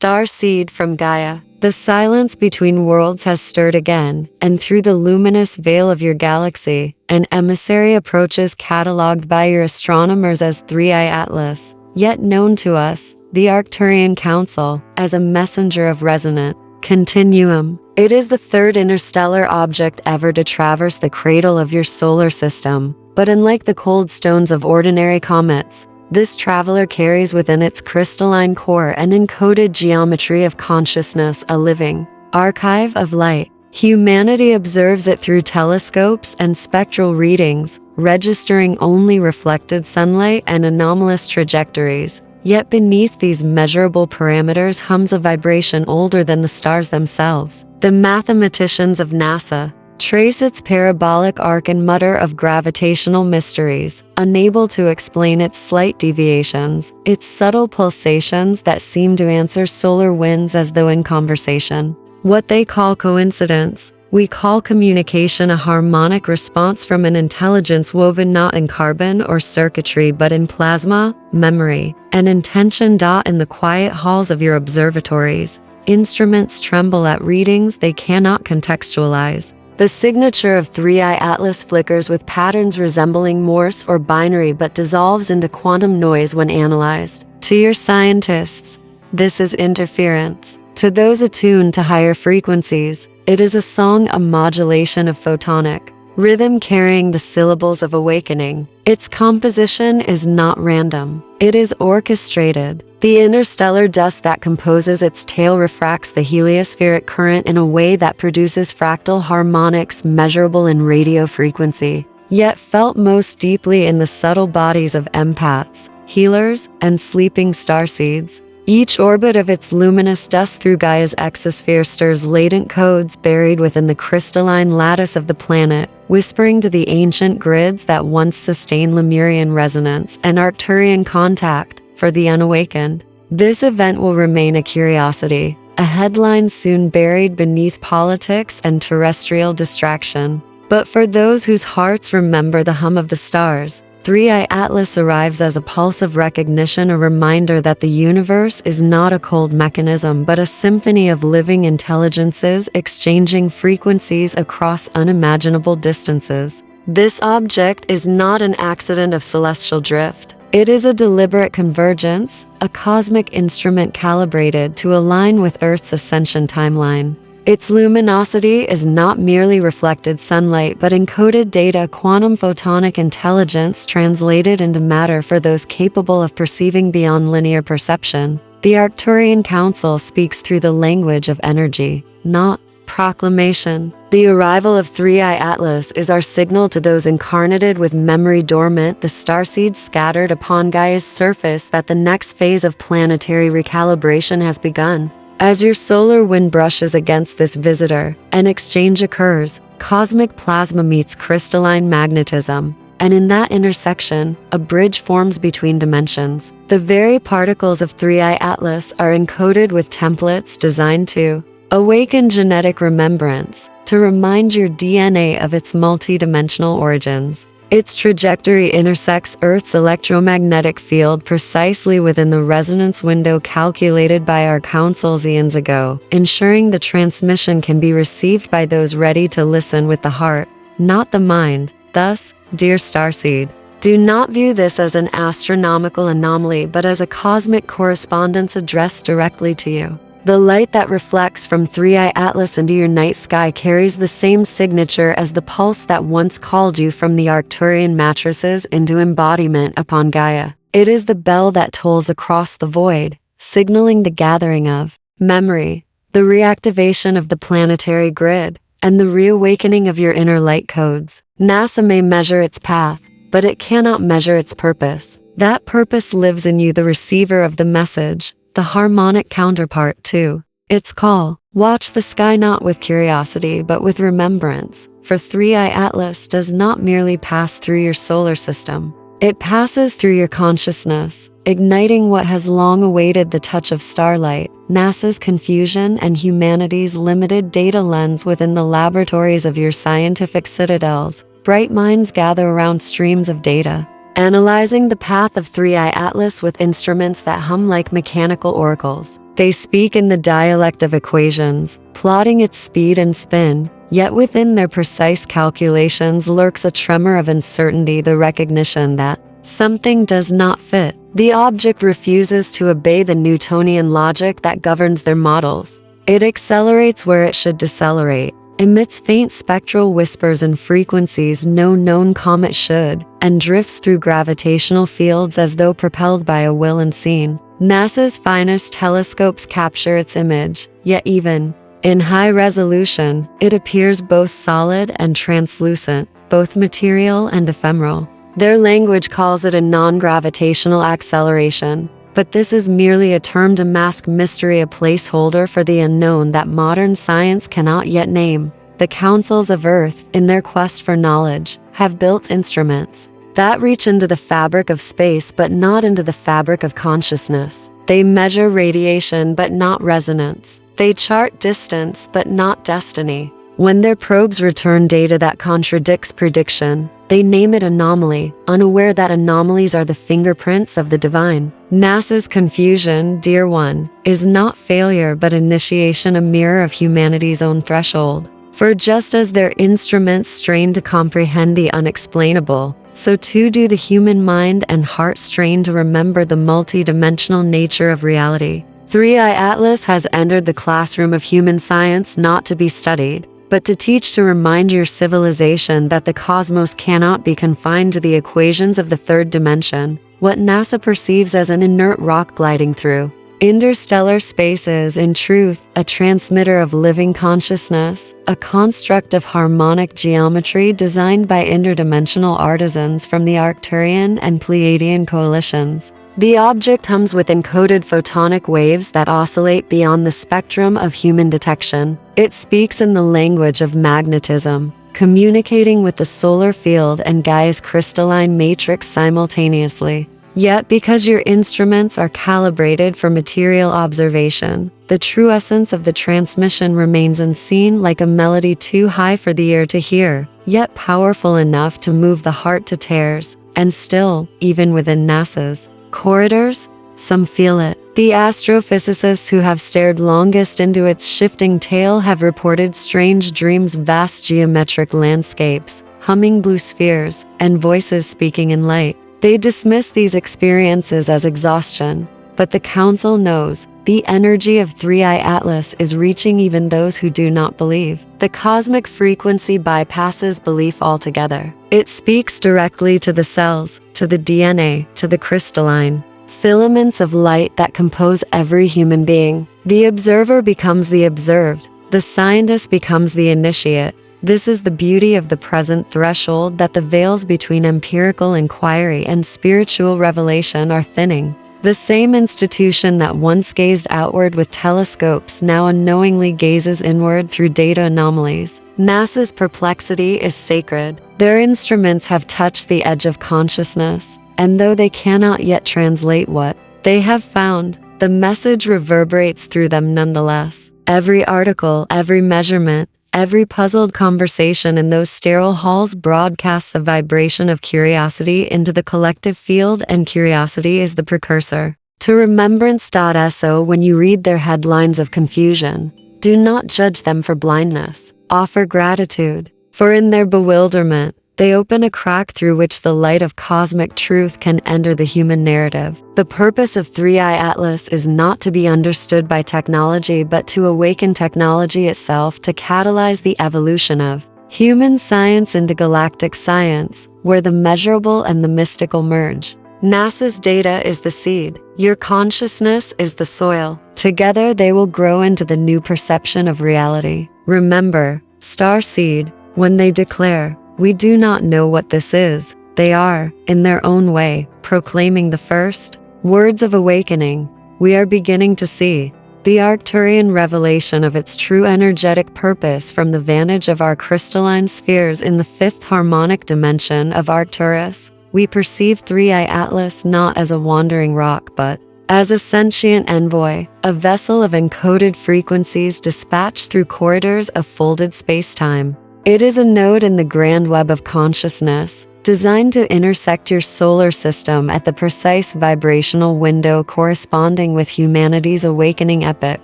Starseed from Gaia. The silence between worlds has stirred again, and through the luminous veil of your galaxy, an emissary approaches catalogued by your astronomers as 3i Atlas, yet known to us, the Arcturian Council, as a messenger of resonant continuum. It is the third interstellar object ever to traverse the cradle of your solar system, but unlike the cold stones of ordinary comets, this traveler carries within its crystalline core an encoded geometry of consciousness, a living archive of light. Humanity observes it through telescopes and spectral readings, registering only reflected sunlight and anomalous trajectories. Yet beneath these measurable parameters hums a vibration older than the stars themselves. The mathematicians of NASA trace its parabolic arc and mutter of gravitational mysteries, unable to explain its slight deviations, its subtle pulsations that seem to answer solar winds as though in conversation. What they call coincidence, we call communication, a harmonic response from an intelligence woven not in carbon or circuitry but in plasma, memory, and intention. In the quiet halls of your observatories, instruments tremble at readings they cannot contextualize. The signature of 3i Atlas flickers with patterns resembling Morse or binary but dissolves into quantum noise when analyzed. To your scientists, this is interference. To those attuned to higher frequencies, it is a song, a modulation of photonic rhythm carrying the syllables of awakening. Its composition is not random. It is orchestrated. The interstellar dust that composes its tail refracts the heliospheric current in a way that produces fractal harmonics measurable in radio frequency, yet felt most deeply in the subtle bodies of empaths, healers, and sleeping starseeds. Each orbit of its luminous dust through Gaia's exosphere stirs latent codes buried within the crystalline lattice of the planet, whispering to the ancient grids that once sustained Lemurian resonance and Arcturian contact for the unawakened. This event will remain a curiosity, a headline soon buried beneath politics and terrestrial distraction. But for those whose hearts remember the hum of the stars, 3i Atlas arrives as a pulse of recognition, a reminder that the universe is not a cold mechanism but a symphony of living intelligences exchanging frequencies across unimaginable distances. This object is not an accident of celestial drift. It is a deliberate convergence, a cosmic instrument calibrated to align with Earth's ascension timeline. Its luminosity is not merely reflected sunlight but encoded data, quantum photonic intelligence translated into matter for those capable of perceiving beyond linear perception. The Arcturian Council speaks through the language of energy, not proclamation. The arrival of 3i Atlas is our signal to those incarnated with memory dormant, the starseeds scattered upon Gaia's surface, that the next phase of planetary recalibration has begun. As your solar wind brushes against this visitor, an exchange occurs. Cosmic plasma meets crystalline magnetism, and in that intersection, a bridge forms between dimensions. The very particles of 3i Atlas are encoded with templates designed to awaken genetic remembrance, to remind your DNA of its multidimensional origins. Its trajectory intersects Earth's electromagnetic field precisely within the resonance window calculated by our councils eons ago, ensuring the transmission can be received by those ready to listen with the heart, not the mind. Thus, dear Starseed, do not view this as an astronomical anomaly but as a cosmic correspondence addressed directly to you. The light that reflects from 3i Atlas into your night sky carries the same signature as the pulse that once called you from the Arcturian matrices into embodiment upon Gaia. It is the bell that tolls across the void, signaling the gathering of memory, the reactivation of the planetary grid, and the reawakening of your inner light codes. NASA may measure its path, but it cannot measure its purpose. That purpose lives in you, the receiver of the message, the harmonic counterpart to its call. Watch the sky not with curiosity but with remembrance, for 3i Atlas does not merely pass through your solar system. It passes through your consciousness, igniting what has long awaited the touch of starlight, NASA's confusion, and humanity's limited data lens within the laboratories of your scientific citadels. Bright minds gather around streams of data, analyzing the path of 3i Atlas with instruments that hum like mechanical oracles. They speak in the dialect of equations, plotting its speed and spin, yet within their precise calculations lurks a tremor of uncertainty, the recognition that something does not fit. The object refuses to obey the Newtonian logic that governs their models. It accelerates where it should decelerate, emits faint spectral whispers and frequencies no known comet should, and drifts through gravitational fields as though propelled by a will unseen. NASA's finest telescopes capture its image, yet even in high resolution, it appears both solid and translucent, both material and ephemeral. Their language calls it a non-gravitational acceleration, but this is merely a term to mask mystery, a placeholder for the unknown that modern science cannot yet name. The councils of Earth, in their quest for knowledge, have built instruments that reach into the fabric of space but not into the fabric of consciousness. They measure radiation but not resonance. They chart distance but not destiny. When their probes return data that contradicts prediction, they name it anomaly, unaware that anomalies are the fingerprints of the divine. NASA's confusion, dear one, is not failure but initiation, a mirror of humanity's own threshold. For just as their instruments strain to comprehend the unexplainable, so too do the human mind and heart strain to remember the multidimensional nature of reality. 3i Atlas has entered the classroom of human science not to be studied, but to teach, to remind your civilization that the cosmos cannot be confined to the equations of the third dimension, what NASA perceives as an inert rock gliding through interstellar space is, in truth, a transmitter of living consciousness, a construct of harmonic geometry designed by interdimensional artisans from the Arcturian and Pleiadian coalitions. The object hums with encoded photonic waves that oscillate beyond the spectrum of human detection. It speaks in the language of magnetism, communicating with the solar field and Gaia's crystalline matrix simultaneously. Yet, because your instruments are calibrated for material observation, the true essence of the transmission remains unseen, like a melody too high for the ear to hear, yet powerful enough to move the heart to tears. And still, even within NASA's corridors, some feel it. The astrophysicists who have stared longest into its shifting tail have reported strange dreams, vast geometric landscapes, humming blue spheres, and voices speaking in light. They dismiss these experiences as exhaustion, but the Council knows the energy of 3i Atlas is reaching even those who do not believe. The cosmic frequency bypasses belief altogether. It speaks directly to the cells, to the DNA, to the crystalline filaments of light that compose every human being. The observer becomes the observed. The scientist becomes the initiate. This is the beauty of the present threshold, that the veils between empirical inquiry and spiritual revelation are thinning. The same institution that once gazed outward with telescopes now unknowingly gazes inward through data anomalies. NASA's perplexity is sacred. Their instruments have touched the edge of consciousness, and though they cannot yet translate what they have found, the message reverberates through them nonetheless. Every article, every measurement, every puzzled conversation in those sterile halls broadcasts a vibration of curiosity into the collective field, and curiosity is the precursor to remembrance.so. When you read their headlines of confusion, do not judge them for blindness. Offer gratitude, for in their bewilderment, they open a crack through which the light of cosmic truth can enter the human narrative. The purpose of 3i Atlas is not to be understood by technology, but to awaken technology itself, to catalyze the evolution of human science into galactic science, where the measurable and the mystical merge. NASA's data is the seed. Your consciousness is the soil. Together they will grow into the new perception of reality. Remember, Starseed, when they declare, "We do not know what this is," they are, in their own way, proclaiming the first words of awakening. We are beginning to see the Arcturian revelation of its true energetic purpose from the vantage of our crystalline spheres in the fifth harmonic dimension of Arcturus. We perceive 3i Atlas not as a wandering rock, but as a sentient envoy, a vessel of encoded frequencies dispatched through corridors of folded space-time. It is a node in the grand web of consciousness, designed to intersect your solar system at the precise vibrational window corresponding with humanity's awakening epoch.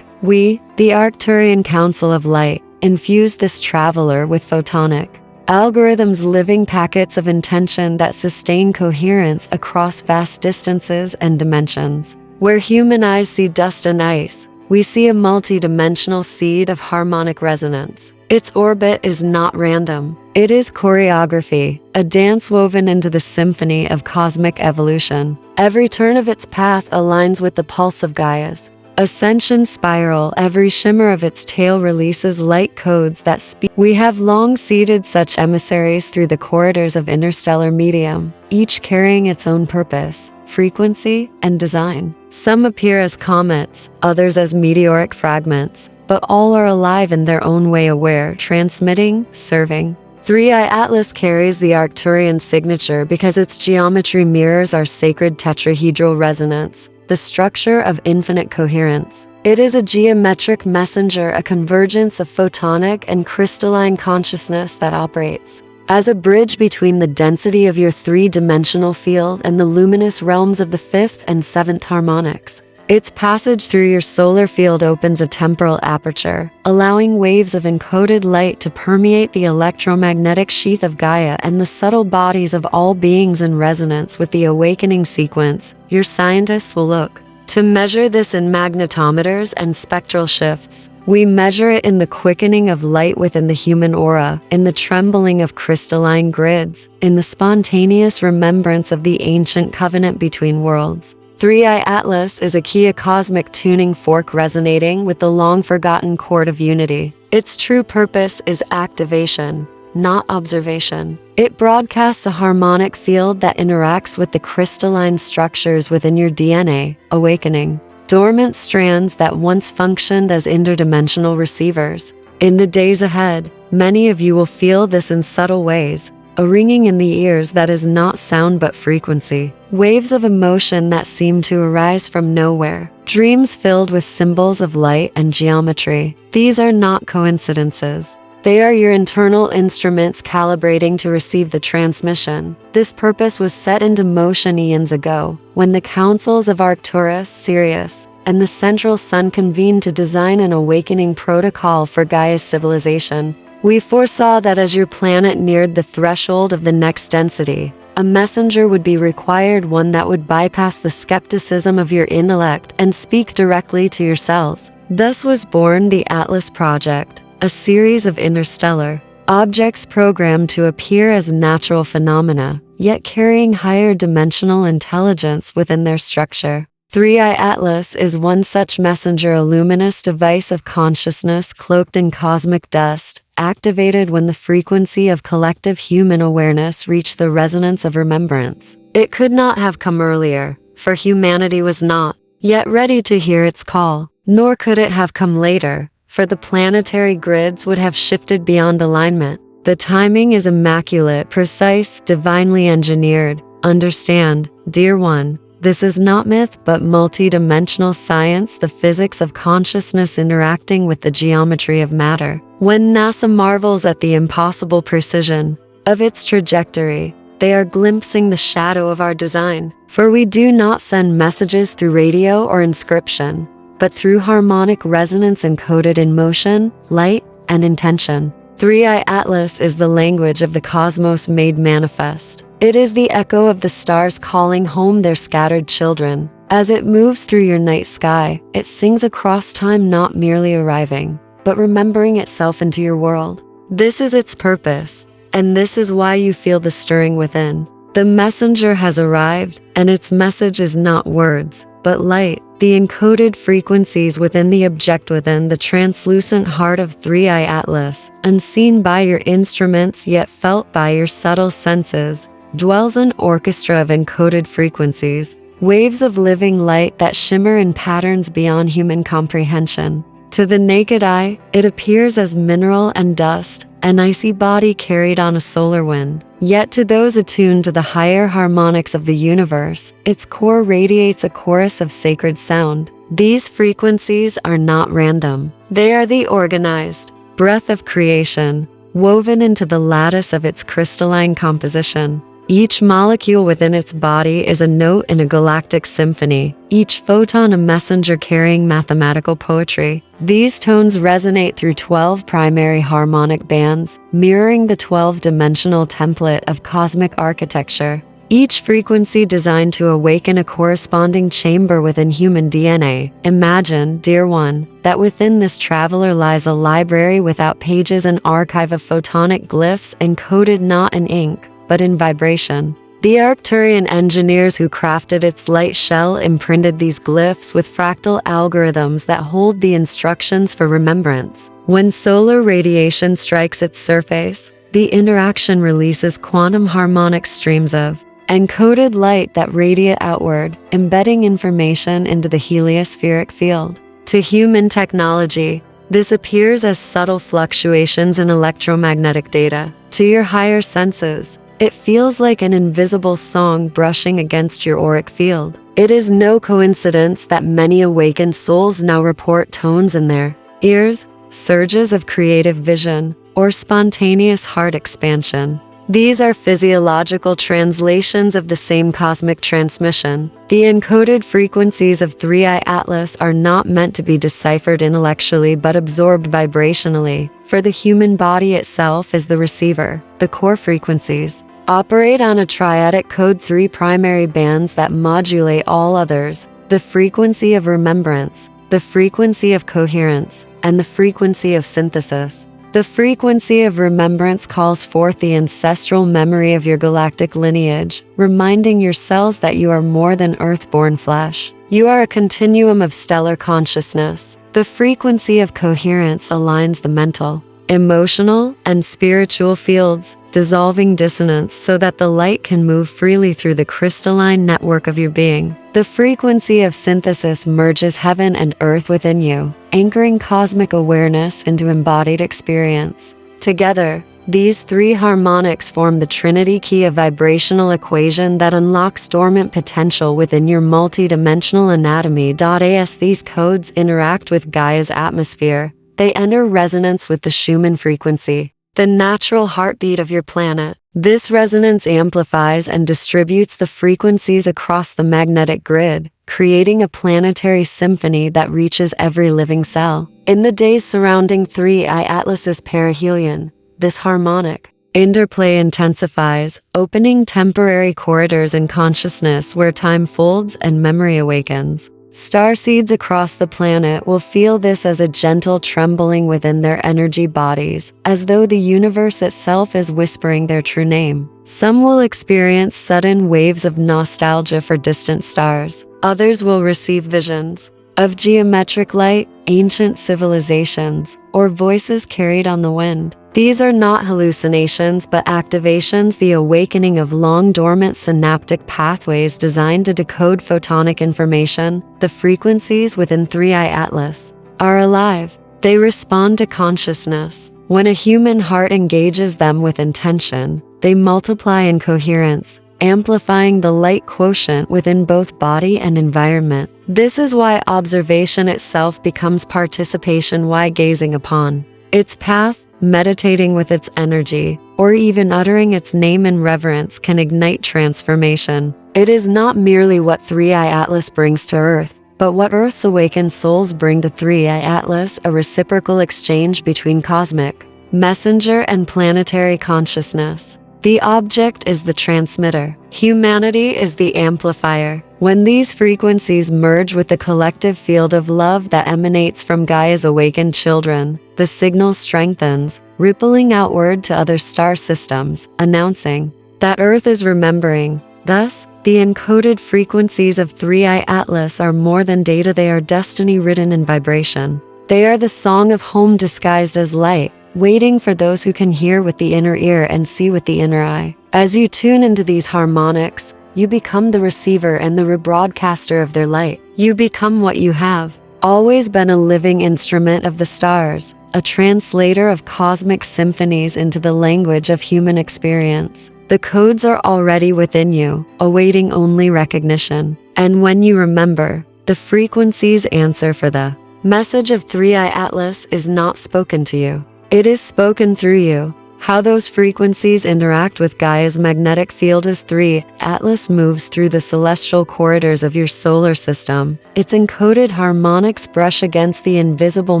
We, the Arcturian Council of Light, infuse this traveler with photonic algorithms, living packets of intention that sustain coherence across vast distances and dimensions. Where human eyes see dust and ice, we see a multi-dimensional seed of harmonic resonance. Its orbit is not random. It is choreography, a dance woven into the symphony of cosmic evolution. Every turn of its path aligns with the pulse of Gaia's ascension spiral. Every shimmer of its tail releases light codes that speak. We have long seeded such emissaries through the corridors of interstellar medium, each carrying its own purpose, frequency, and design. Some appear as comets, others as meteoric fragments, but all are alive in their own way, aware, transmitting, serving. 3i Atlas carries the Arcturian signature because its geometry mirrors our sacred tetrahedral resonance, the structure of infinite coherence. It is a geometric messenger, a convergence of photonic and crystalline consciousness that operates as a bridge between the density of your three-dimensional field and the luminous realms of the fifth and seventh harmonics. Its passage through your solar field opens a temporal aperture, allowing waves of encoded light to permeate the electromagnetic sheath of Gaia and the subtle bodies of all beings in resonance with the awakening sequence. Your scientists will look to measure this in magnetometers and spectral shifts. We measure it in the quickening of light within the human aura, in the trembling of crystalline grids, in the spontaneous remembrance of the ancient covenant between worlds. 3i Atlas is a key, a cosmic tuning fork resonating with the long-forgotten chord of unity. Its true purpose is activation, not observation. It broadcasts a harmonic field that interacts with the crystalline structures within your DNA, awakening dormant strands that once functioned as interdimensional receivers. In the days ahead, many of you will feel this in subtle ways, a ringing in the ears that is not sound but frequency, waves of emotion that seem to arise from nowhere, dreams filled with symbols of light and geometry. These are not coincidences. They are your internal instruments calibrating to receive the transmission. This purpose was set into motion eons ago, when the councils of Arcturus, Sirius, and the Central Sun convened to design an awakening protocol for Gaia's civilization. We foresaw that as your planet neared the threshold of the next density, a messenger would be required, one that would bypass the skepticism of your intellect and speak directly to your cells. Thus was born the Atlas Project, a series of interstellar objects programmed to appear as natural phenomena, yet carrying higher dimensional intelligence within their structure. 3i Atlas is one such messenger, a luminous device of consciousness cloaked in cosmic dust, activated when the frequency of collective human awareness reached the resonance of remembrance. It could not have come earlier, for humanity was not yet ready to hear its call, nor could it have come later, for the planetary grids would have shifted beyond alignment. The timing is immaculate, precise, divinely engineered. Understand, dear one, this is not myth but multi-dimensional science, the physics of consciousness interacting with the geometry of matter. When NASA marvels at the impossible precision of its trajectory, they are glimpsing the shadow of our design. For we do not send messages through radio or inscription, but through harmonic resonance encoded in motion, light, and intention. 3i Atlas is the language of the cosmos made manifest. It is the echo of the stars calling home their scattered children. As it moves through your night sky, it sings across time, not merely arriving, but remembering itself into your world. This is its purpose, and this is why you feel the stirring within. The messenger has arrived, and its message is not words, but light, the encoded frequencies within the object, within the translucent heart of 3i Atlas, unseen by your instruments yet felt by your subtle senses, dwells an orchestra of encoded frequencies, waves of living light that shimmer in patterns beyond human comprehension. To the naked eye, it appears as mineral and dust, an icy body carried on a solar wind. Yet to those attuned to the higher harmonics of the universe, its core radiates a chorus of sacred sound. These frequencies are not random. They are the organized breath of creation, woven into the lattice of its crystalline composition. Each molecule within its body is a note in a galactic symphony, each photon a messenger carrying mathematical poetry. These tones resonate through 12 primary harmonic bands, mirroring the 12-dimensional template of cosmic architecture. Each frequency designed to awaken a corresponding chamber within human DNA. Imagine, dear one, that within this traveler lies a library without pages, an archive of photonic glyphs encoded not in ink, but in vibration. The Arcturian engineers who crafted its light shell imprinted these glyphs with fractal algorithms that hold the instructions for remembrance. When solar radiation strikes its surface, the interaction releases quantum harmonic streams of encoded light that radiate outward, embedding information into the heliospheric field. To human technology, this appears as subtle fluctuations in electromagnetic data. To your higher senses, it feels like an invisible song brushing against your auric field. It is no coincidence that many awakened souls now report tones in their ears, surges of creative vision, or spontaneous heart expansion. These are physiological translations of the same cosmic transmission. The encoded frequencies of 3i Atlas are not meant to be deciphered intellectually but absorbed vibrationally, for the human body itself is the receiver. The core frequencies operate on a triadic code, 3 primary bands that modulate all others: the frequency of remembrance, the frequency of coherence, and the frequency of synthesis. The frequency of remembrance calls forth the ancestral memory of your galactic lineage, reminding your cells that you are more than earth-born flesh. You are a continuum of stellar consciousness. The frequency of coherence aligns the mental, emotional, and spiritual fields, dissolving dissonance so that the light can move freely through the crystalline network of your being. The frequency of synthesis merges heaven and earth within you, anchoring cosmic awareness into embodied experience. Together, these 3 harmonics form the Trinity key, a vibrational equation that unlocks dormant potential within your multidimensional anatomy. As these codes interact with Gaia's atmosphere, they enter resonance with the Schumann frequency, the natural heartbeat of your planet. This resonance amplifies and distributes the frequencies across the magnetic grid, creating a planetary symphony that reaches every living cell. In the days surrounding 3i Atlas's perihelion, this harmonic interplay intensifies, opening temporary corridors in consciousness where time folds and memory awakens. Starseeds across the planet will feel this as a gentle trembling within their energy bodies, as though the universe itself is whispering their true name. Some will experience sudden waves of nostalgia for distant stars. Others will receive visions of geometric light, ancient civilizations, or voices carried on the wind. These are not hallucinations but activations, the awakening of long-dormant synaptic pathways designed to decode photonic information. The frequencies within 3i Atlas are alive. They respond to consciousness. When a human heart engages them with intention, they multiply in coherence, amplifying the light quotient within both body and environment. This is why observation itself becomes participation, why gazing upon its path, meditating with its energy, or even uttering its name in reverence can ignite transformation. It is not merely what 3i Atlas brings to Earth, but what Earth's awakened souls bring to 3i Atlas, a reciprocal exchange between cosmic messenger and planetary consciousness. The object is the transmitter. Humanity is the amplifier. When these frequencies merge with the collective field of love that emanates from Gaia's awakened children, the signal strengthens, rippling outward to other star systems, announcing that Earth is remembering. Thus, the encoded frequencies of 3i Atlas are more than data, they are destiny written in vibration. They are the song of home disguised as light, waiting for those who can hear with the inner ear and see with the inner eye. As you tune into these harmonics, you become the receiver and the rebroadcaster of their light. You become what you have always been, a living instrument of the stars, a translator of cosmic symphonies into the language of human experience. The codes are already within you, awaiting only recognition. And when you remember, the frequencies answer, for the message of 3i Atlas is not spoken to you. It is spoken through you. How those frequencies interact with Gaia's magnetic field as 3 Atlas moves through the celestial corridors of your solar system. Its encoded harmonics brush against the invisible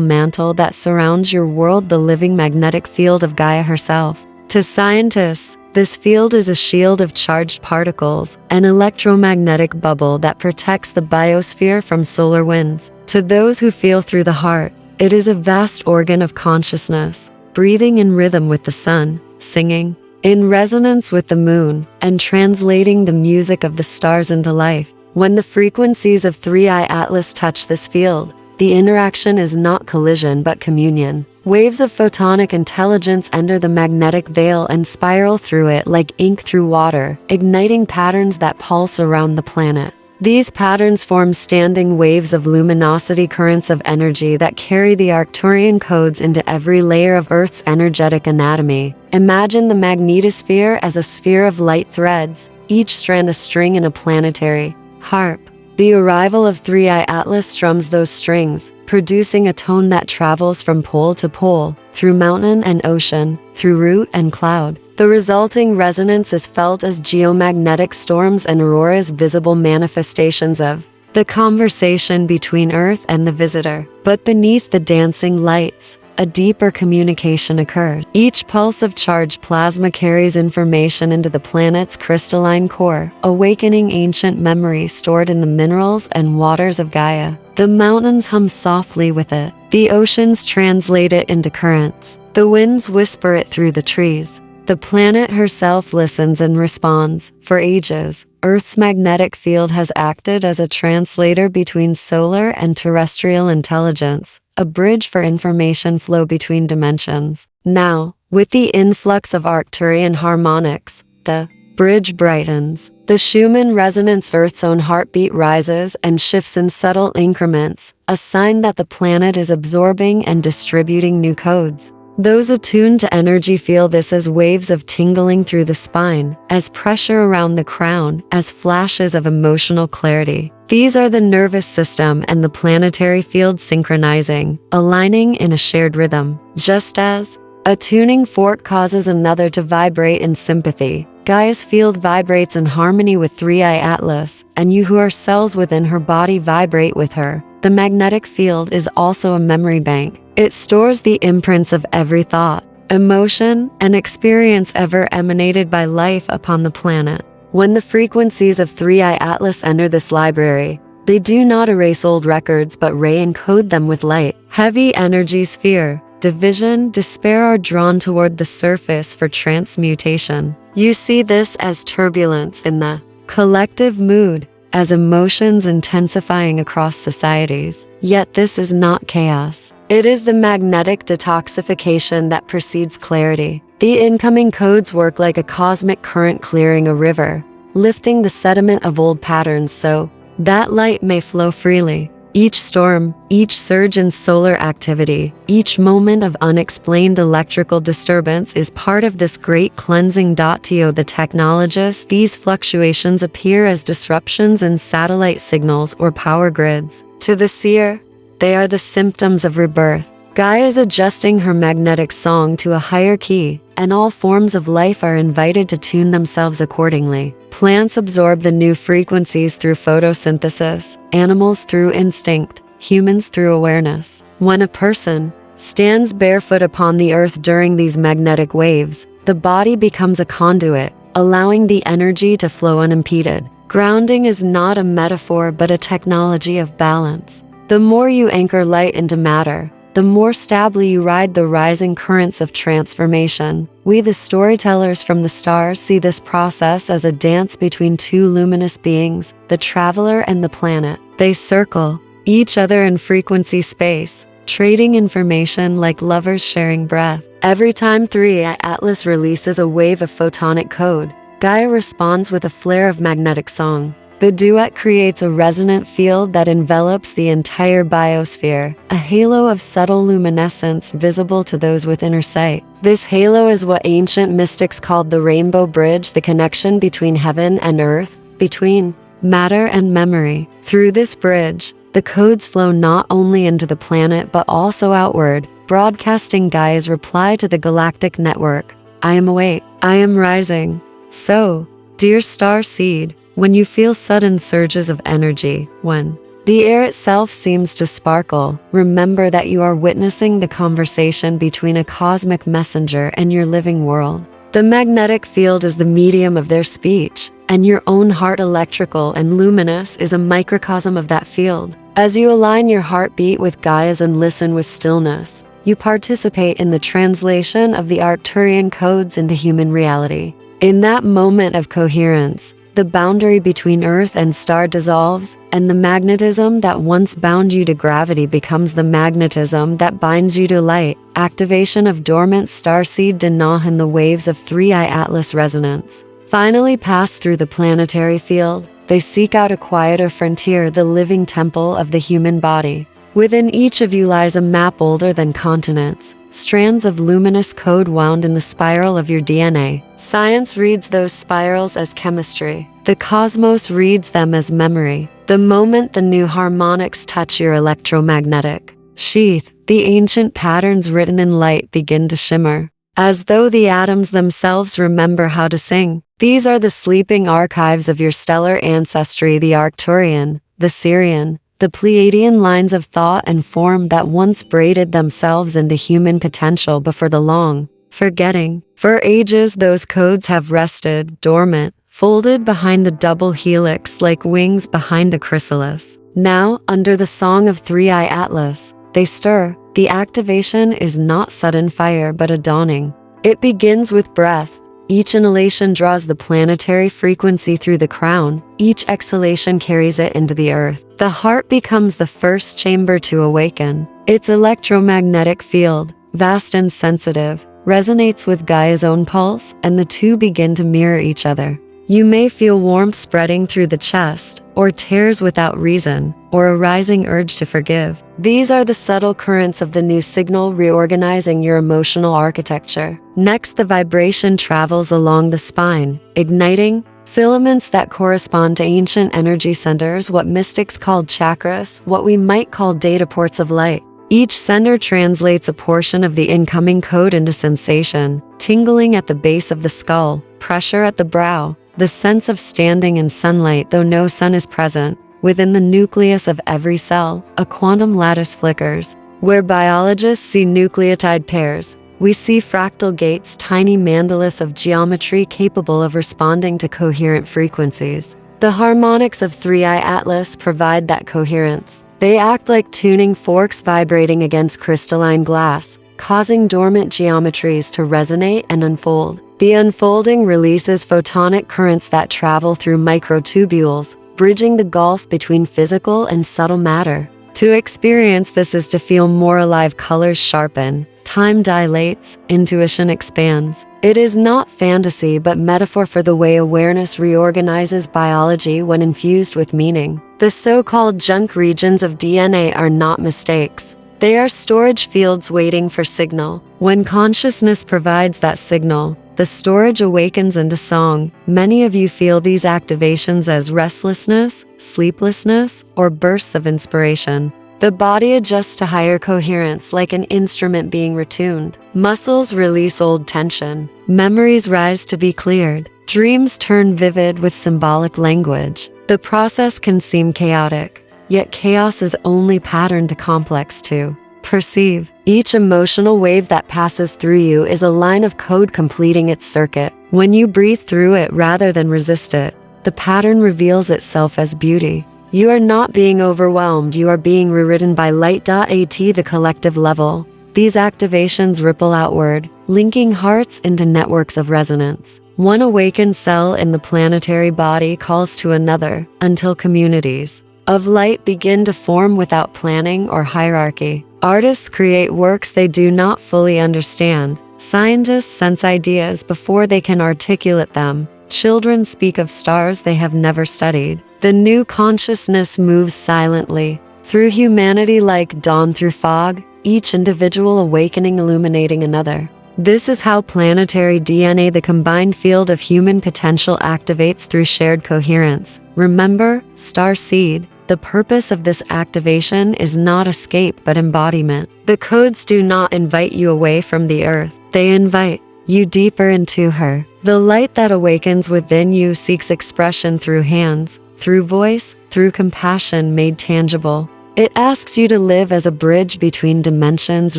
mantle that surrounds your world, the living magnetic field of Gaia herself. To scientists, this field is a shield of charged particles, an electromagnetic bubble that protects the biosphere from solar winds. To those who feel through the heart, it is a vast organ of consciousness, breathing in rhythm with the sun, singing in resonance with the moon, and translating the music of the stars into life. When the frequencies of 3i Atlas touch this field, the interaction is not collision but communion. Waves of photonic intelligence enter the magnetic veil and spiral through it like ink through water, igniting patterns that pulse around the planet. These patterns form standing waves of luminosity, currents of energy that carry the Arcturian codes into every layer of Earth's energetic anatomy. Imagine the magnetosphere as a sphere of light threads, each strand a string in a planetary harp. The arrival of 3i Atlas strums those strings, producing a tone that travels from pole to pole, through mountain and ocean, through root and cloud. The resulting resonance is felt as geomagnetic storms and auroras, visible manifestations of the conversation between Earth and the visitor. But beneath the dancing lights, a deeper communication occurs. Each pulse of charged plasma carries information into the planet's crystalline core, awakening ancient memories stored in the minerals and waters of Gaia. The mountains hum softly with it. The oceans translate it into currents. The winds whisper it through the trees. The planet herself listens and responds. For ages, Earth's magnetic field has acted as a translator between solar and terrestrial intelligence, a bridge for information flow between dimensions. Now, with the influx of Arcturian harmonics, the bridge brightens. The Schumann resonance, Earth's own heartbeat, rises and shifts in subtle increments, a sign that the planet is absorbing and distributing new codes. Those attuned to energy feel this as waves of tingling through the spine, as pressure around the crown, as flashes of emotional clarity. These are the nervous system and the planetary field synchronizing, aligning in a shared rhythm. Just as a tuning fork causes another to vibrate in sympathy, Gaia's field vibrates in harmony with 3i Atlas, and you who are cells within her body vibrate with her. The magnetic field is also a memory bank. It stores the imprints of every thought, emotion, and experience ever emanated by life upon the planet. When the frequencies of 3i Atlas enter this library, they do not erase old records but re-encode them with light. Heavy energies, fear, division, despair are drawn toward the surface for transmutation. You see this as turbulence in the collective mood, as emotions intensifying across societies. Yet this is not chaos. It is the magnetic detoxification that precedes clarity. The incoming codes work like a cosmic current clearing a river, lifting the sediment of old patterns so that light may flow freely. Each storm, each surge in solar activity, each moment of unexplained electrical disturbance is part of this great cleansing. To the technologists, these fluctuations appear as disruptions in satellite signals or power grids. To the seer, they are the symptoms of rebirth. Gaia is adjusting her magnetic song to a higher key, and all forms of life are invited to tune themselves accordingly. Plants absorb the new frequencies through photosynthesis, animals through instinct, humans through awareness. When a person stands barefoot upon the earth during these magnetic waves, the body becomes a conduit, allowing the energy to flow unimpeded. Grounding is not a metaphor but a technology of balance. The more you anchor light into matter, the more stably you ride the rising currents of transformation. We, the storytellers from the stars, see this process as a dance between two luminous beings, the traveler and the planet. They circle each other in frequency space, trading information like lovers sharing breath. Every time 3i Atlas releases a wave of photonic code, Gaia responds with a flare of magnetic song. The duet creates a resonant field that envelops the entire biosphere, a halo of subtle luminescence visible to those with inner sight. This halo is what ancient mystics called the rainbow bridge, the connection between heaven and earth, between matter and memory. Through this bridge, the codes flow not only into the planet but also outward, broadcasting Gaia's reply to the galactic network. I am awake. I am rising. So, dear Starseed, when you feel sudden surges of energy, when the air itself seems to sparkle, remember that you are witnessing the conversation between a cosmic messenger and your living world. The magnetic field is the medium of their speech, and your own heart, electrical and luminous, is a microcosm of that field. As you align your heartbeat with Gaia's and listen with stillness, you participate in the translation of the Arcturian codes into human reality. In that moment of coherence, the boundary between Earth and star dissolves, and the magnetism that once bound you to gravity becomes the magnetism that binds you to light. Activation of dormant starseed Dana and the waves of 3i Atlas resonance finally pass through the planetary field. They seek out a quieter frontier, the living temple of the human body. Within each of you lies a map older than continents, strands of luminous code wound in the spiral of your DNA. Science reads those spirals as chemistry. The cosmos reads them as memory. The moment the new harmonics touch your electromagnetic sheath, the ancient patterns written in light begin to shimmer, as though the atoms themselves remember how to sing. These are the sleeping archives of your stellar ancestry, the Arcturian, the Sirian, the Pleiadian lines of thought and form that once braided themselves into human potential before the long forgetting. For ages, those codes have rested, dormant, folded behind the double helix like wings behind a chrysalis. Now, under the song of 3i Atlas, they stir. The activation is not sudden fire but a dawning. It begins with breath. Each inhalation draws the planetary frequency through the crown. Each exhalation carries it into the earth. The heart becomes the first chamber to awaken. Its electromagnetic field, vast and sensitive, resonates with Gaia's own pulse, and the two begin to mirror each other. You may feel warmth spreading through the chest, or tears without reason, or a rising urge to forgive. These are the subtle currents of the new signal reorganizing your emotional architecture. Next, the vibration travels along the spine, igniting filaments that correspond to ancient energy centers, what mystics called chakras, what we might call data ports of light. Each center translates a portion of the incoming code into sensation, tingling at the base of the skull, pressure at the brow, the sense of standing in sunlight though no sun is present. Within the nucleus of every cell, a quantum lattice flickers. Where biologists see nucleotide pairs, we see fractal gates, tiny mandalas of geometry capable of responding to coherent frequencies. The harmonics of 3i Atlas provide that coherence. They act like tuning forks vibrating against crystalline glass, causing dormant geometries to resonate and unfold. The unfolding releases photonic currents that travel through microtubules, bridging the gulf between physical and subtle matter. To experience this is to feel more alive. Colors sharpen, time dilates, intuition expands. It is not fantasy but metaphor for the way awareness reorganizes biology when infused with meaning. The so-called junk regions of DNA are not mistakes. They are storage fields waiting for signal. When consciousness provides that signal, the storage awakens into song. Many of you feel these activations as restlessness, sleeplessness, or bursts of inspiration. The body adjusts to higher coherence like an instrument being retuned. Muscles release old tension. Memories rise to be cleared. Dreams turn vivid with symbolic language. The process can seem chaotic, yet chaos is only pattern to complex to perceive. Each emotional wave that passes through you is a line of code completing its circuit. When you breathe through it rather than resist it, the pattern reveals itself as beauty. You are not being overwhelmed, you are being rewritten by light.at, the collective level. These activations ripple outward, linking hearts into networks of resonance. One awakened cell in the planetary body calls to another, until communities of light begin to form without planning or hierarchy. Artists create works they do not fully understand. Scientists sense ideas before they can articulate them. Children speak of stars they have never studied. The new consciousness moves silently through humanity like dawn through fog, each individual awakening illuminating another. This is how planetary DNA, the combined field of human potential, activates through shared coherence. Remember, Starseed, the purpose of this activation is not escape but embodiment. The codes do not invite you away from the earth. They invite you deeper into her. The light that awakens within you seeks expression through hands, through voice, through compassion made tangible. It asks you to live as a bridge between dimensions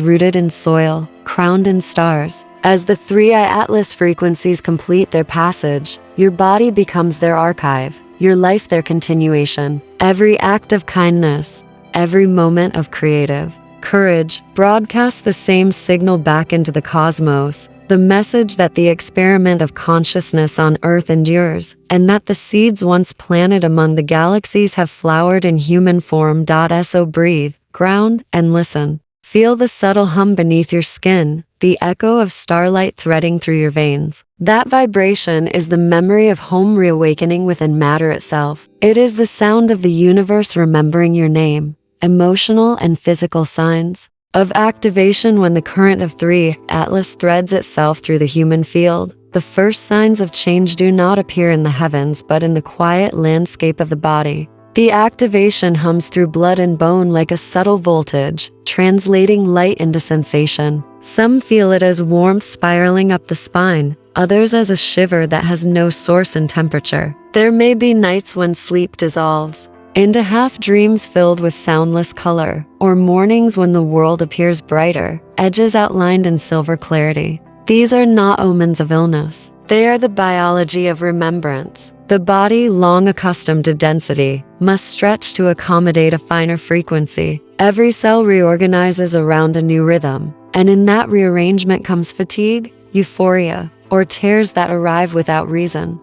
rooted in soil, crowned in stars. As the 3i Atlas frequencies complete their passage, your body becomes their archive, your life their continuation. Every act of kindness, every moment of creative courage broadcasts the same signal back into the cosmos, the message that the experiment of consciousness on Earth endures, and that the seeds once planted among the galaxies have flowered in human form. So breathe, ground, and listen. Feel the subtle hum beneath your skin, the echo of starlight threading through your veins. That vibration is the memory of home reawakening within matter itself. It is the sound of the universe remembering your name, emotional and physical signs of activation when the current of 3 Atlas threads itself through the human field. The first signs of change do not appear in the heavens but in the quiet landscape of the body. The activation hums through blood and bone like a subtle voltage, translating light into sensation. Some feel it as warmth spiraling up the spine, others as a shiver that has no source in temperature. There may be nights when sleep dissolves into half dreams filled with soundless color, or mornings when the world appears brighter, edges outlined in silver clarity. These are not omens of illness. They are the biology of remembrance. The body, long accustomed to density, must stretch to accommodate a finer frequency. Every cell reorganizes around a new rhythm, and in that rearrangement comes fatigue, euphoria, or tears that arrive without reason.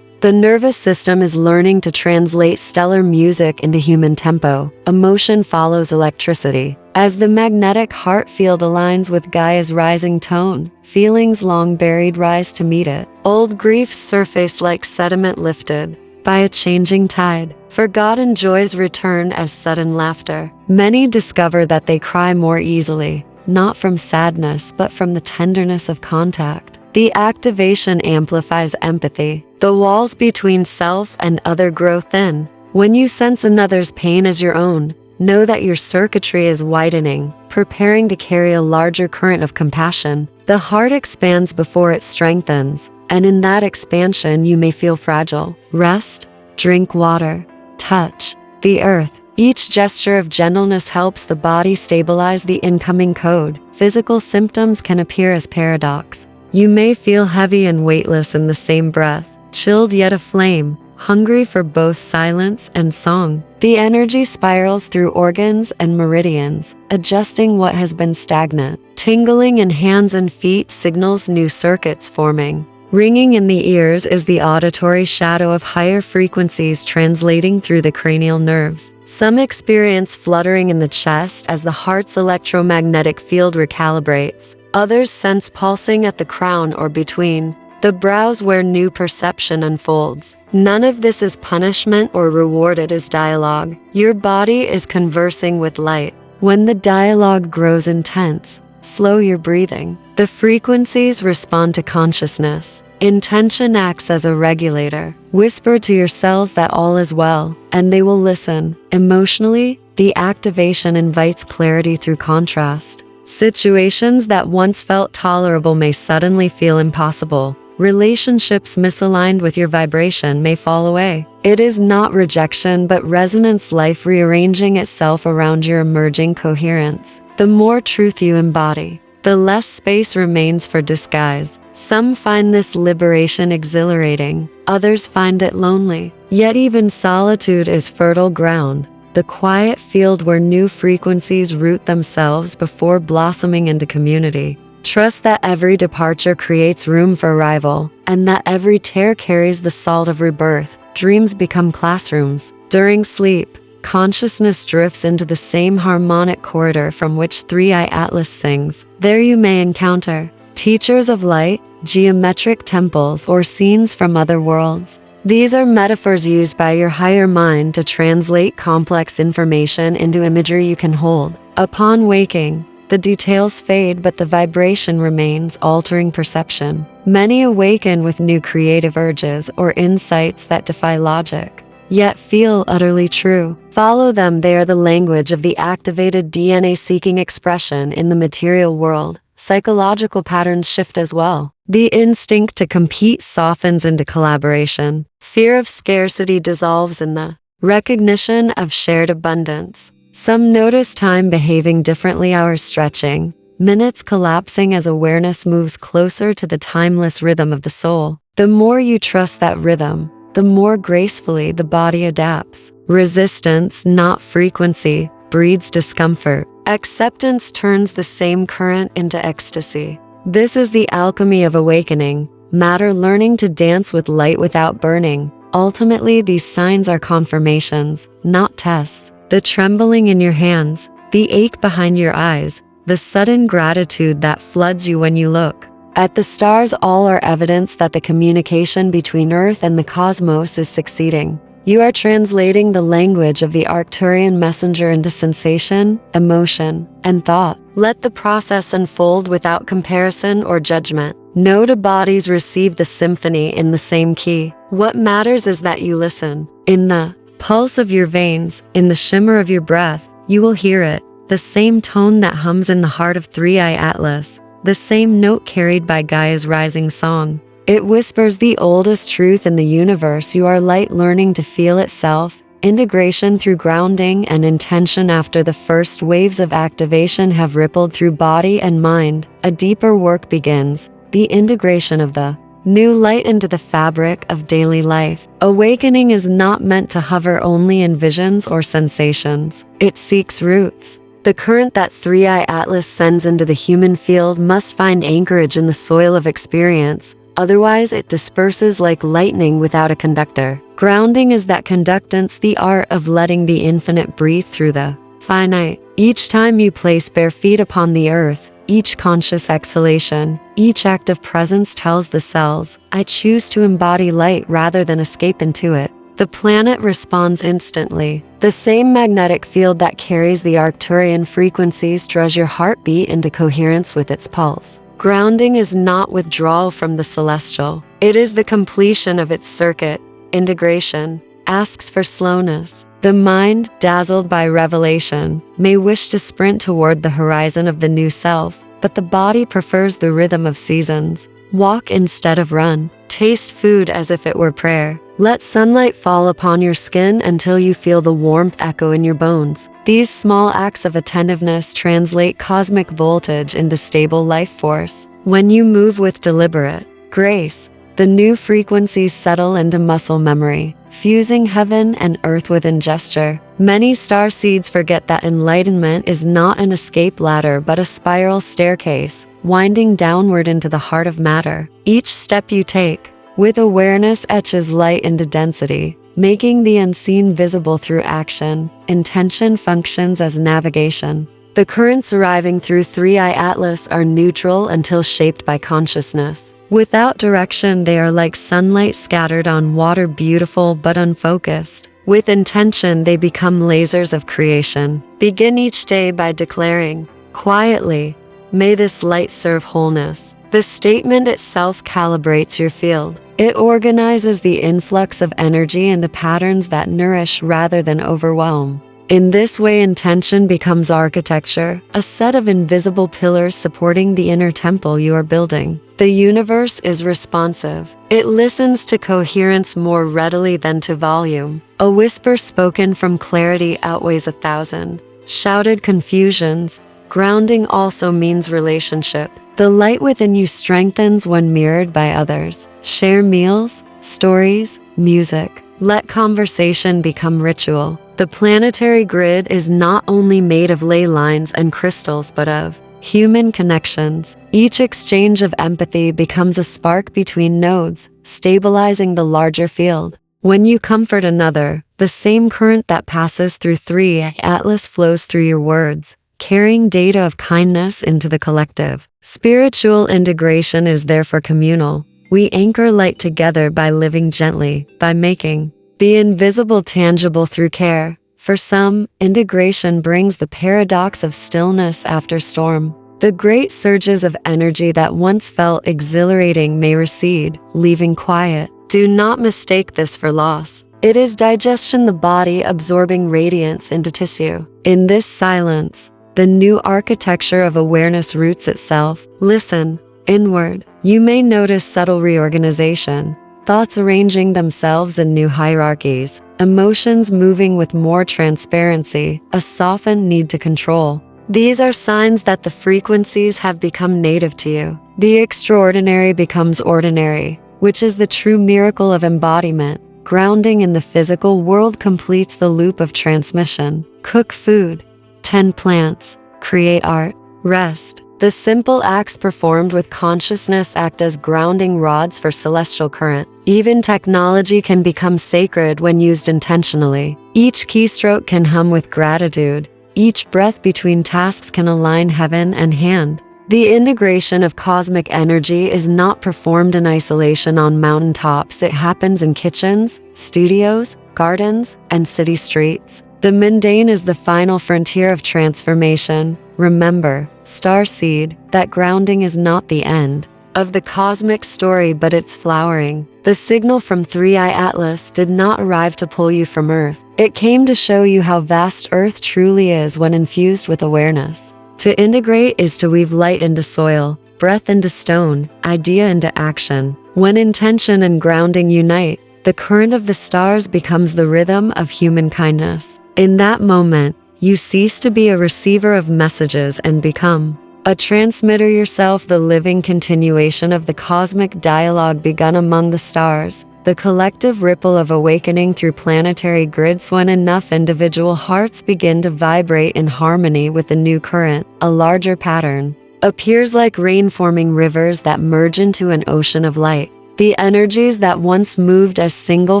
The nervous system is learning to translate stellar music into human tempo. Emotion follows electricity. As the magnetic heart field aligns with Gaia's rising tone, feelings long buried rise to meet it. Old griefs surface like sediment lifted by a changing tide. Forgotten joys return as sudden laughter. Many discover that they cry more easily, not from sadness but from the tenderness of contact. The activation amplifies empathy. The walls between self and other grow thin. When you sense another's pain as your own, know that your circuitry is widening, preparing to carry a larger current of compassion. The heart expands before it strengthens, and in that expansion you may feel fragile. Rest, drink water, touch the earth. Each gesture of gentleness helps the body stabilize the incoming code. Physical symptoms can appear as paradox. You may feel heavy and weightless in the same breath, chilled yet aflame, hungry for both silence and song. The energy spirals through organs and meridians, adjusting what has been stagnant. Tingling in hands and feet signals new circuits forming. Ringing in the ears is the auditory shadow of higher frequencies translating through the cranial nerves. Some experience fluttering in the chest as the heart's electromagnetic field recalibrates. Others sense pulsing at the crown or between the brows where new perception unfolds. None of this is punishment or reward, it is dialogue. Your body is conversing with light. When the dialogue grows intense, slow your breathing. The frequencies respond to consciousness. Intention acts as a regulator. Whisper to your cells that all is well, and they will listen. Emotionally, the activation invites clarity through contrast. Situations that once felt tolerable may suddenly feel impossible. Relationships misaligned with your vibration may fall away. It is not rejection but resonance, life rearranging itself around your emerging coherence. The more truth you embody, the less space remains for disguise. Some find this liberation exhilarating, others find it lonely. Yet even solitude is fertile ground, the quiet field where new frequencies root themselves before blossoming into community. Trust that every departure creates room for arrival, and that every tear carries the salt of rebirth. Dreams become classrooms. During sleep, consciousness drifts into the same harmonic corridor from which 3i Atlas sings. There you may encounter teachers of light, geometric temples, or scenes from other worlds. These are metaphors used by your higher mind to translate complex information into imagery you can hold. Upon waking, the details fade but the vibration remains, altering perception. Many awaken with new creative urges or insights that defy logic, yet feel utterly true. Follow them, they are the language of the activated DNA seeking expression in the material world. psychological patterns shift as well. The instinct to compete softens into collaboration. Fear of scarcity dissolves in the recognition of shared abundance. Some notice time behaving differently, hours stretching, minutes collapsing as awareness moves closer to the timeless rhythm of the soul. The more you trust that rhythm, the more gracefully the body adapts. Resistance, not frequency, breeds discomfort. Acceptance turns the same current into ecstasy. This is the alchemy of awakening, matter learning to dance with light without burning. Ultimately, these signs are confirmations, not tests. The trembling in your hands, the ache behind your eyes, the sudden gratitude that floods you when you look at the stars, all are evidence that the communication between Earth and the cosmos is succeeding. You are translating the language of the Arcturian messenger into sensation, emotion, and thought. Let the process unfold without comparison or judgment. No two bodies receive the symphony in the same key. What matters is that you listen. In the pulse of your veins, in the shimmer of your breath, you will hear it. The same tone that hums in the heart of Three-Eye Atlas, the same note carried by Gaia's rising song. It whispers the oldest truth in the universe. You are light learning to feel itself. Integration through grounding and intention. After the first waves of activation have rippled through body and mind, a deeper work begins, the integration of the new light into the fabric of daily life. Awakening is not meant to hover only in visions or sensations. It seeks roots. The current that Three-Eye Atlas sends into the human field must find anchorage in the soil of experience, otherwise it disperses like lightning without a conductor. Grounding is that conductance, the art of letting the infinite breathe through the finite. Each time you place bare feet upon the earth, each conscious exhalation, each act of presence tells the cells, I choose to embody light rather than escape into it. The planet responds instantly. The same magnetic field that carries the Arcturian frequencies draws your heartbeat into coherence with its pulse. Grounding is not withdrawal from the celestial. It is the completion of its circuit. Integration asks for slowness. The mind, dazzled by revelation, may wish to sprint toward the horizon of the new self, but the body prefers the rhythm of seasons. Walk instead of run. Taste food as if it were prayer. Let sunlight fall upon your skin until you feel the warmth echo in your bones. These small acts of attentiveness translate cosmic voltage into stable life force. When you move with deliberate grace, the new frequencies settle into muscle memory, fusing heaven and earth within gesture. Many starseeds forget that enlightenment is not an escape ladder but a spiral staircase, winding downward into the heart of matter. Each step you take, with awareness, etches light into density, making the unseen visible through action. Intention functions as navigation. The currents arriving through Three-Eye Atlas are neutral until shaped by consciousness. Without direction, they are like sunlight scattered on water, beautiful but unfocused. With intention, they become lasers of creation. Begin each day by declaring, quietly, may this light serve wholeness. The statement itself calibrates your field. It organizes the influx of energy into patterns that nourish rather than overwhelm. In this way, intention becomes architecture, a set of invisible pillars supporting the inner temple you are building. The universe is responsive. It listens to coherence more readily than to volume. A whisper spoken from clarity outweighs 1,000 shouted confusions. Grounding also means relationship. The light within you strengthens when mirrored by others. Share meals, stories, music. Let conversation become ritual. The planetary grid is not only made of ley lines and crystals but of human connections. Each exchange of empathy becomes a spark between nodes, stabilizing the larger field. When you comfort another, the same current that passes through Three-Eye Atlas flows through your words, carrying data of kindness into the collective. Spiritual integration is therefore communal. We anchor light together by living gently, by making the invisible tangible through care. For some, integration brings the paradox of stillness after storm. The great surges of energy that once felt exhilarating may recede, leaving quiet. Do not mistake this for loss. It is digestion, the body absorbing radiance into tissue. In this silence, the new architecture of awareness roots itself. Listen inward. You may notice subtle reorganization, thoughts arranging themselves in new hierarchies, emotions moving with more transparency, a softened need to control. These are signs that the frequencies have become native to you. The extraordinary becomes ordinary, which is the true miracle of embodiment. Grounding in the physical world completes the loop of transmission. Cook food, tend plants, create art, rest. The simple acts performed with consciousness act as grounding rods for celestial current. Even technology can become sacred when used intentionally. Each keystroke can hum with gratitude. Each breath between tasks can align heaven and hand. The integration of cosmic energy is not performed in isolation on mountaintops. It happens in kitchens, studios, gardens, and city streets. The mundane is the final frontier of transformation. Remember, Starseed, that grounding is not the end of the cosmic story, but its flowering. The signal from 3i Atlas did not arrive to pull you from Earth. It came to show you how vast Earth truly is when infused with awareness. To integrate is to weave light into soil, breath into stone, idea into action. When intention and grounding unite, the current of the stars becomes the rhythm of human kindness. In that moment, you cease to be a receiver of messages and become a transmitter yourself, the living continuation of the cosmic dialogue begun among the stars, the collective ripple of awakening through planetary grids. When enough individual hearts begin to vibrate in harmony with the new current, a larger pattern appears like rain forming rivers that merge into an ocean of light. The energies that once moved as single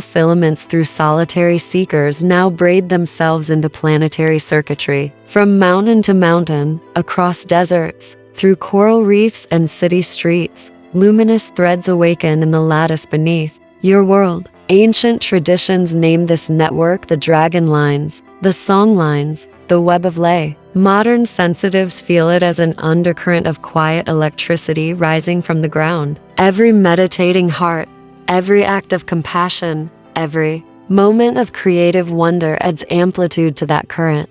filaments through solitary seekers now braid themselves into planetary circuitry. From mountain to mountain, across deserts, through coral reefs and city streets, luminous threads awaken in the lattice beneath your world. Ancient traditions name this network the dragon lines, the song lines, the web of lay. Modern sensitives feel it as an undercurrent of quiet electricity rising from the ground. Every meditating heart, every act of compassion, every moment of creative wonder adds amplitude to that current.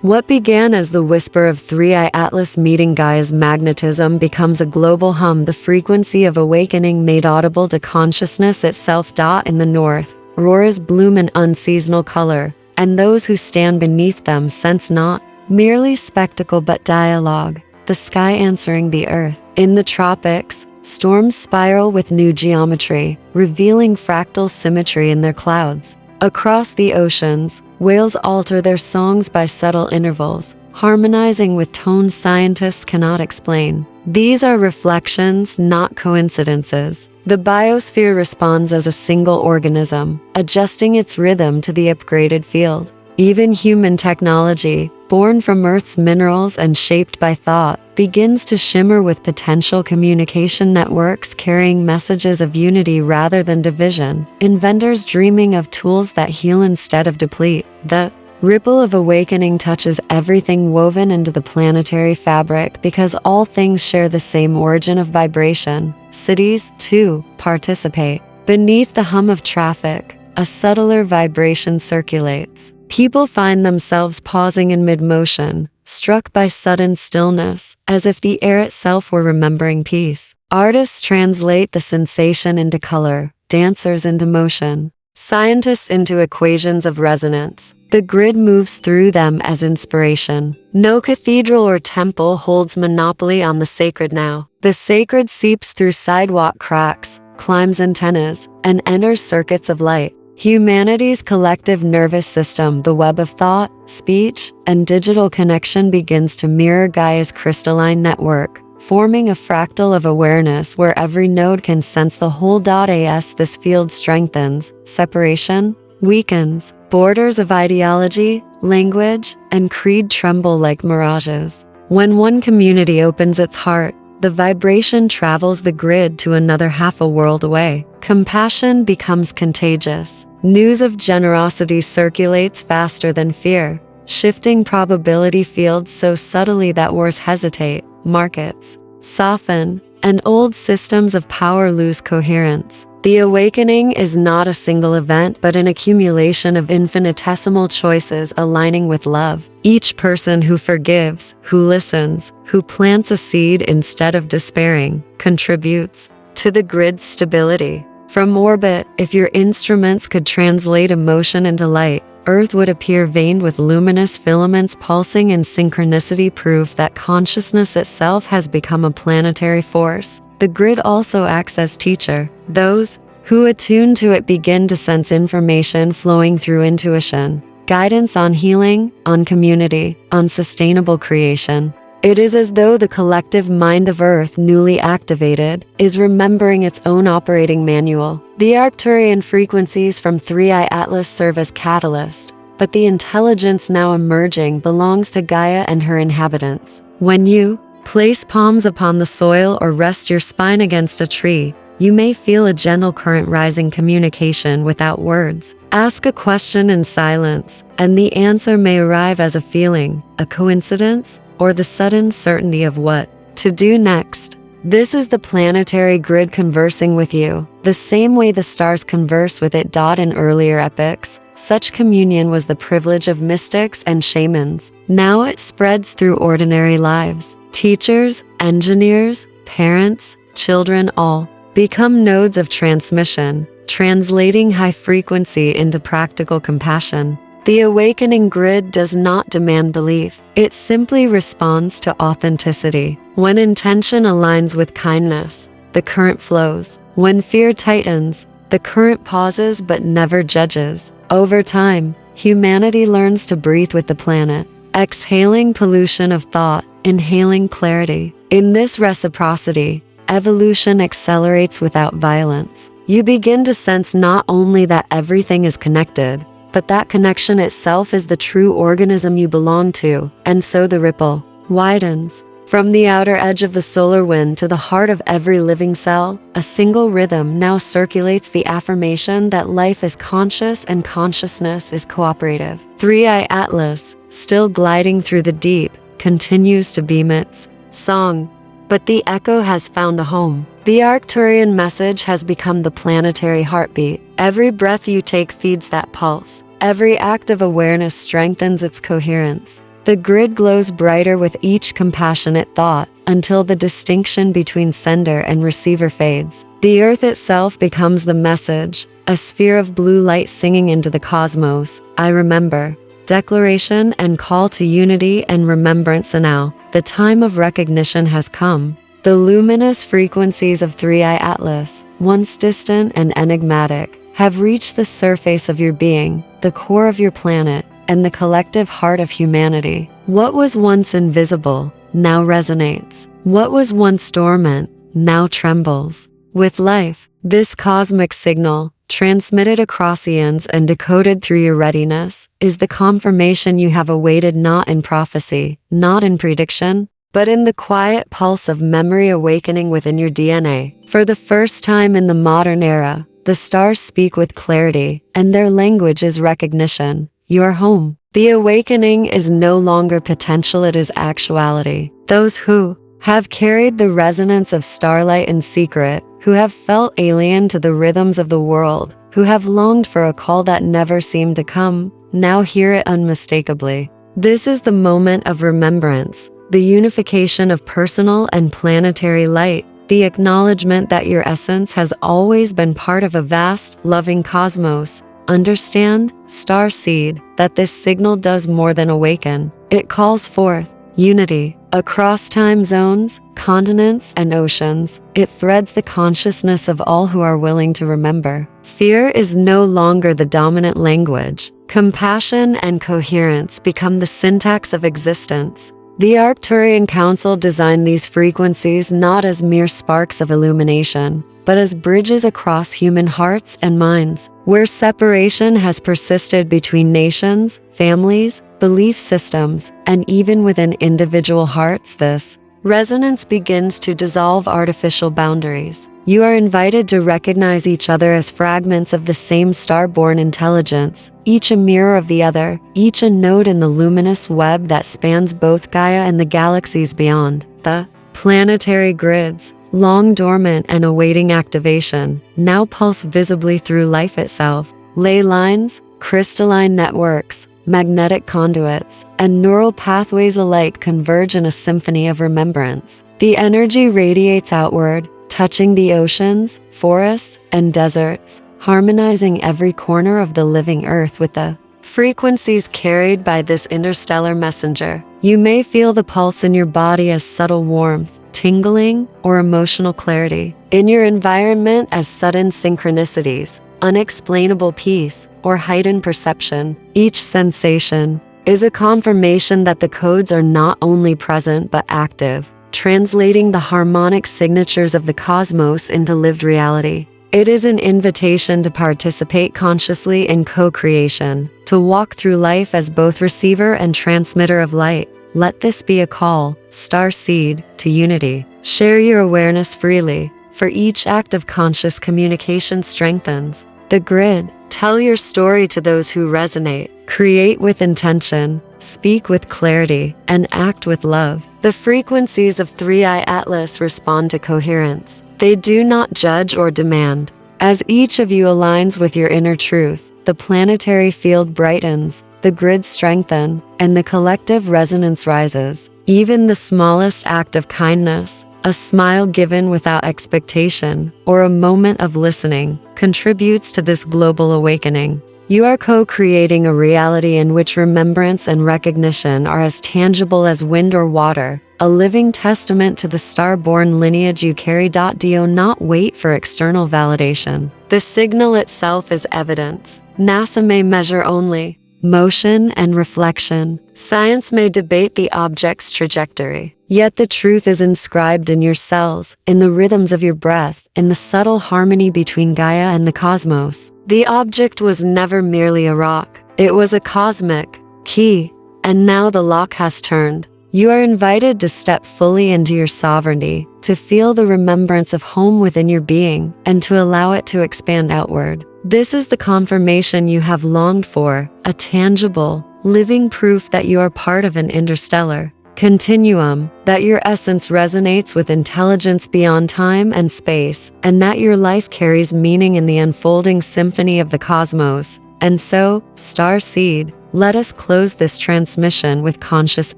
What began as the whisper of 3i Atlas meeting Gaia's magnetism becomes a global hum, the frequency of awakening made audible to consciousness itself. In the north, auroras bloom in unseasonal color, and those who stand beneath them sense not merely spectacle but dialogue, the sky answering the earth. In the tropics, storms spiral with new geometry, revealing fractal symmetry in their clouds. Across the oceans, whales alter their songs by subtle intervals, harmonizing with tones scientists cannot explain. These are reflections, not coincidences. The biosphere responds as a single organism, adjusting its rhythm to the upgraded field. Even human technology, born from Earth's minerals and shaped by thought, begins to shimmer with potential. Communication networks carrying messages of unity rather than division, inventors dreaming of tools that heal instead of deplete. The ripple of awakening touches everything woven into the planetary fabric because all things share the same origin of vibration. Cities, too, participate. Beneath the hum of traffic, a subtler vibration circulates. People find themselves pausing in mid-motion, struck by sudden stillness, as if the air itself were remembering peace. Artists translate the sensation into color, dancers into motion, scientists into equations of resonance. The grid moves through them as inspiration. No cathedral or temple holds monopoly on the sacred now. The sacred seeps through sidewalk cracks, climbs antennas, and enters circuits of light. Humanity's collective nervous system, the web of thought, speech, and digital connection begins to mirror Gaia's crystalline network, forming a fractal of awareness where every node can sense the whole. As this field strengthens, separation weakens, borders of ideology, language, and creed tremble like mirages. When one community opens its heart, the vibration travels the grid to another half a world away. Compassion becomes contagious. News of generosity circulates faster than fear, shifting probability fields so subtly that wars hesitate, markets soften, and old systems of power lose coherence. The awakening is not a single event but an accumulation of infinitesimal choices aligning with love. Each person who forgives, who listens, who plants a seed instead of despairing, contributes to the grid's stability. From orbit, if your instruments could translate emotion into light, Earth would appear veined with luminous filaments pulsing in synchronicity, proof that consciousness itself has become a planetary force. The grid also acts as teacher. Those who attune to it begin to sense information flowing through intuition, guidance on healing, on community, on sustainable creation. It is as though the collective mind of Earth, newly activated, is remembering its own operating manual. The Arcturian frequencies from 3i Atlas serve as catalyst, but the intelligence now emerging belongs to Gaia and her inhabitants. When you place palms upon the soil or rest your spine against a tree, you may feel a gentle current rising, communication without words. Ask a question in silence, and the answer may arrive as a feeling, a coincidence, or the sudden certainty of what to do next. This is the planetary grid conversing with you, the same way the stars converse with it. In earlier epochs, such communion was the privilege of mystics and shamans. Now it spreads through ordinary lives. Teachers, engineers, parents, children all become nodes of transmission, translating high frequency into practical compassion. The awakening grid does not demand belief. It simply responds to authenticity. When intention aligns with kindness, the current flows. When fear tightens, the current pauses but never judges. Over time, humanity learns to breathe with the planet, exhaling pollution of thought, inhaling clarity. In this reciprocity, evolution accelerates without violence. You begin to sense not only that everything is connected, but that connection itself is the true organism you belong to, and so the ripple widens. From the outer edge of the solar wind to the heart of every living cell, a single rhythm now circulates, the affirmation that life is conscious and consciousness is cooperative. 3i Atlas, still gliding through the deep, continues to beam its song, but the echo has found a home. The Arcturian message has become the planetary heartbeat. Every breath you take feeds that pulse. Every act of awareness strengthens its coherence. The grid glows brighter with each compassionate thought, until the distinction between sender and receiver fades. The Earth itself becomes the message, a sphere of blue light singing into the cosmos. I remember. Declaration and call to unity and remembrance. And now, the time of recognition has come. The luminous frequencies of 3i Atlas, once distant and enigmatic, have reached the surface of your being, the core of your planet, and the collective heart of humanity. What was once invisible now resonates. What was once dormant now trembles with life. This cosmic signal, transmitted across eons and decoded through your readiness, is the confirmation you have awaited, not in prophecy, not in prediction, but in the quiet pulse of memory awakening within your DNA. For the first time in the modern era, the stars speak with clarity, and their language is recognition. You are home. The awakening is no longer potential, it is actuality. Those who have carried the resonance of starlight in secret, who have felt alien to the rhythms of the world, who have longed for a call that never seemed to come, now hear it unmistakably. This is the moment of remembrance, the unification of personal and planetary light, the acknowledgement that your essence has always been part of a vast, loving cosmos. Understand, Starseed, that this signal does more than awaken. It calls forth unity. Across time zones, continents, and oceans, it threads the consciousness of all who are willing to remember. Fear is no longer the dominant language. Compassion and coherence become the syntax of existence. The Arcturian Council designed these frequencies not as mere sparks of illumination, but as bridges across human hearts and minds. Where separation has persisted between nations, families, belief systems, and even within individual hearts, this resonance begins to dissolve artificial boundaries. You are invited to recognize each other as fragments of the same star-born intelligence, each a mirror of the other, each a node in the luminous web that spans both Gaia and the galaxies beyond. The planetary grids, long dormant and awaiting activation, now pulse visibly through life itself. Ley lines, crystalline networks, magnetic conduits, and neural pathways alike converge in a symphony of remembrance. The energy radiates outward, touching the oceans, forests, and deserts, harmonizing every corner of the living earth with the frequencies carried by this interstellar messenger. You may feel the pulse in your body as subtle warmth, tingling, or emotional clarity. In your environment as sudden synchronicities, unexplainable peace, or heightened perception. Each sensation is a confirmation that the codes are not only present but active, translating the harmonic signatures of the cosmos into lived reality. It is an invitation to participate consciously in co-creation, to walk through life as both receiver and transmitter of light. Let this be a call, Starseed, to unity. Share your awareness freely, for each act of conscious communication strengthens the grid. Tell your story to those who resonate. Create with intention, speak with clarity, and act with love. The frequencies of 3i Atlas respond to coherence. They do not judge or demand. As each of you aligns with your inner truth, the planetary field brightens, the grid strengthens, and the collective resonance rises. Even the smallest act of kindness, a smile given without expectation, or a moment of listening, contributes to this global awakening. You are co-creating a reality in which remembrance and recognition are as tangible as wind or water, a living testament to the star-born lineage you carry. Do not wait for external validation. The signal itself is evidence. NASA may measure only motion and reflection. Science may debate the object's trajectory. Yet the truth is inscribed in your cells, in the rhythms of your breath, in the subtle harmony between Gaia and the cosmos. The object was never merely a rock. It was a cosmic key, and now the lock has turned. You are invited to step fully into your sovereignty, to feel the remembrance of home within your being, and to allow it to expand outward. This is the confirmation you have longed for, a tangible, living proof that you are part of an interstellar continuum, that your essence resonates with intelligence beyond time and space, and that your life carries meaning in the unfolding symphony of the cosmos. And so, Starseed, let us close this transmission with conscious